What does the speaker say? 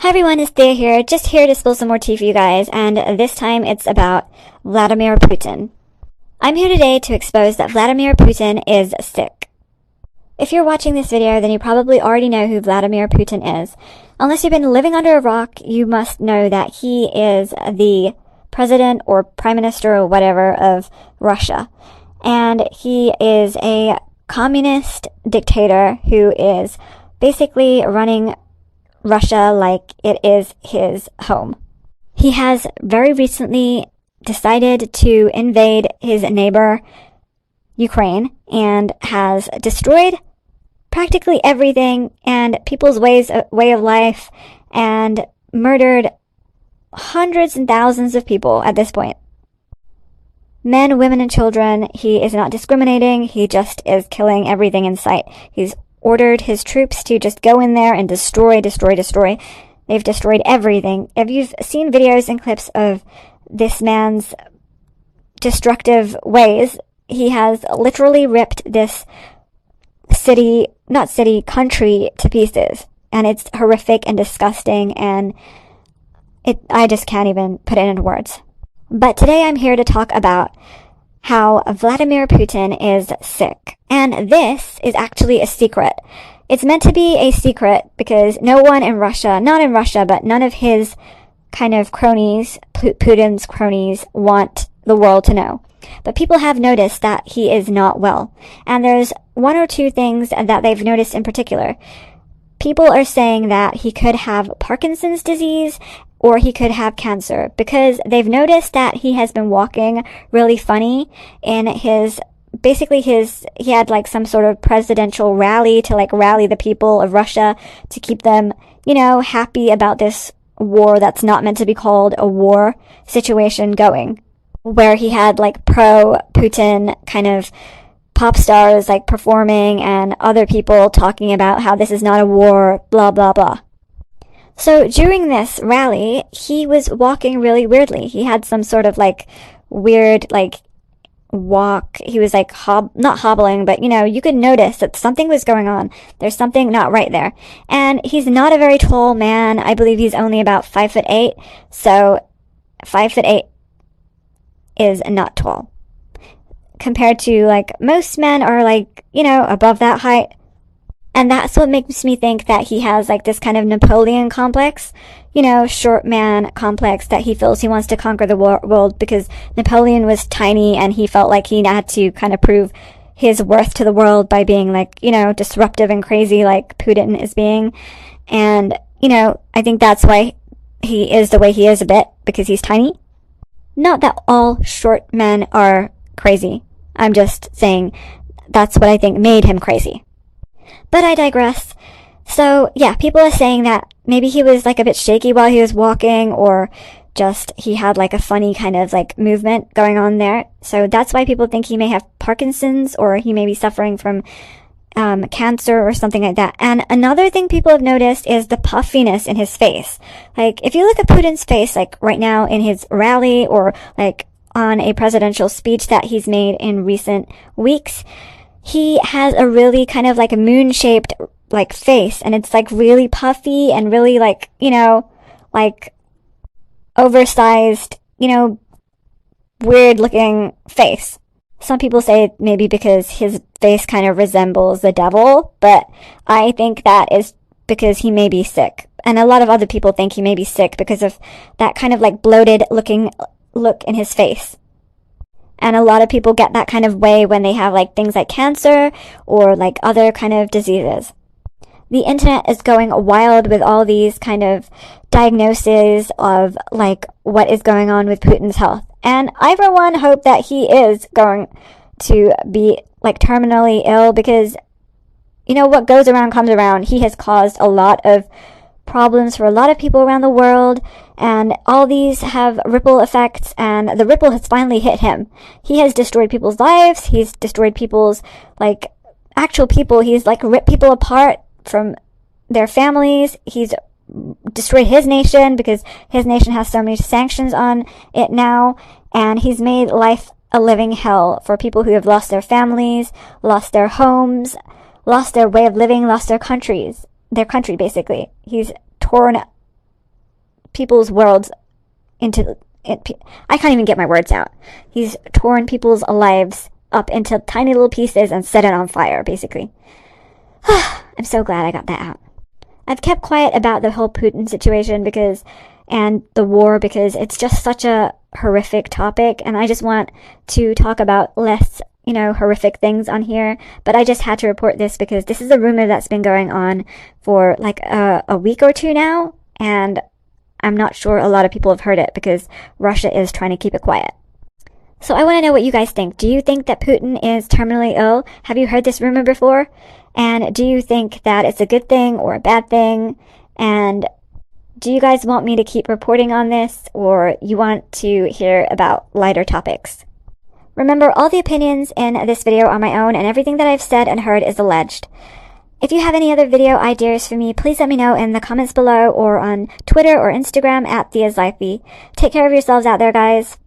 Hi everyone, it's Thea here, just here to spill some more tea for you guys, and this time it's about Vladimir Putin. I'm here today to expose that Vladimir Putin is sick. If you're watching this video, then you probably already know who Vladimir Putin is. Unless you've been living under a rock, you must know that he is the president or prime minister or whatever of Russia. And he is a communist dictator who is basically running Russia like it is his home. He has very recently decided to invade his neighbor, Ukraine, and has destroyed practically everything and people's way of life and murdered hundreds and thousands of people at this point. Men, women, and children. He is not discriminating. He just is killing everything in sight. He's ordered his troops to just go in there and destroy. They've destroyed everything. If you've seen videos and clips of this man's destructive ways, he has literally ripped this country to pieces. And it's horrific and disgusting, and I just can't even put it into words. But today I'm here to talk about how Vladimir Putin is sick. And this is actually a secret. It's meant to be a secret because no one in Russia, not in Russia, but none of his kind of cronies, Putin's cronies, want the world to know. But people have noticed that he is not well. And there's one or two things that they've noticed in particular. People are saying that he could have Parkinson's disease or he could have cancer because they've noticed that he has been walking really funny in he had like some sort of presidential rally to like rally the people of Russia to keep them, happy about this war that's not meant to be called a war situation going, where he had like pro-Putin kind of pop stars like performing and other people talking about how this is not a war, blah, blah, blah. So during this rally, he was walking really weirdly. He had some sort of like weird like walk. He was like not hobbling, but you could notice that something was going on. There's something not right there. And he's not a very tall man. I believe he's only about 5'8". So 5'8" is not tall. Compared to like most men are like, above that height. And that's what makes me think that he has like this kind of Napoleon complex, short man complex, that he feels he wants to conquer the world because Napoleon was tiny and he felt like he had to kind of prove his worth to the world by being like, disruptive and crazy like Putin is being. And, I think that's why he is the way he is a bit, because he's tiny. Not that all short men are crazy. I'm just saying that's what I think made him crazy. But I digress. So, yeah, people are saying that maybe he was like a bit shaky while he was walking, or just he had like a funny kind of like movement going on there. So that's why people think he may have Parkinson's, or he may be suffering from cancer or something like that. And another thing people have noticed is the puffiness in his face. Like, if you look at Putin's face, like right now in his rally, or like on a presidential speech that he's made in recent weeks, he has a really kind of like a moon-shaped like face, and it's like really puffy and really like, like oversized, weird looking face. Some people say maybe because his face kind of resembles the devil, but I think that is because he may be sick. And a lot of other people think he may be sick because of that kind of like bloated looking look in his face. And a lot of people get that kind of way when they have like things like cancer or like other kind of diseases. The internet is going wild with all these kind of diagnoses of like what is going on with Putin's health. And I for one hope that he is going to be like terminally ill, because what goes around comes around. He has caused a lot of problems for a lot of people around the world, and all these have ripple effects, and the ripple has finally hit him. He has destroyed people's lives. He's destroyed people's like actual people. He's like ripped people apart from their families. He's destroyed his nation because his nation has so many sanctions on it now, and he's made life a living hell for people who have lost their families, lost their homes, lost their way of living, lost their country basically. He's torn people's worlds into... I can't even get my words out. He's torn people's lives up into tiny little pieces and set it on fire, basically. I'm so glad I got that out. I've kept quiet about the whole Putin situation and the war because it's just such a horrific topic, and I just want to talk about less, horrific things on here. But I just had to report this because this is a rumor that's been going on for like a week or two now, and I'm not sure a lot of people have heard it because Russia is trying to keep it quiet. So I want to know what you guys think. Do you think that Putin is terminally ill? Have you heard this rumor before? And do you think that it's a good thing or a bad thing? And do you guys want me to keep reporting on this, or you want to hear about lighter topics? Remember, all the opinions in this video are my own, and everything that I've said and heard is alleged. If you have any other video ideas for me, please let me know in the comments below or on Twitter or Instagram @TheaSlifey. Take care of yourselves out there, guys.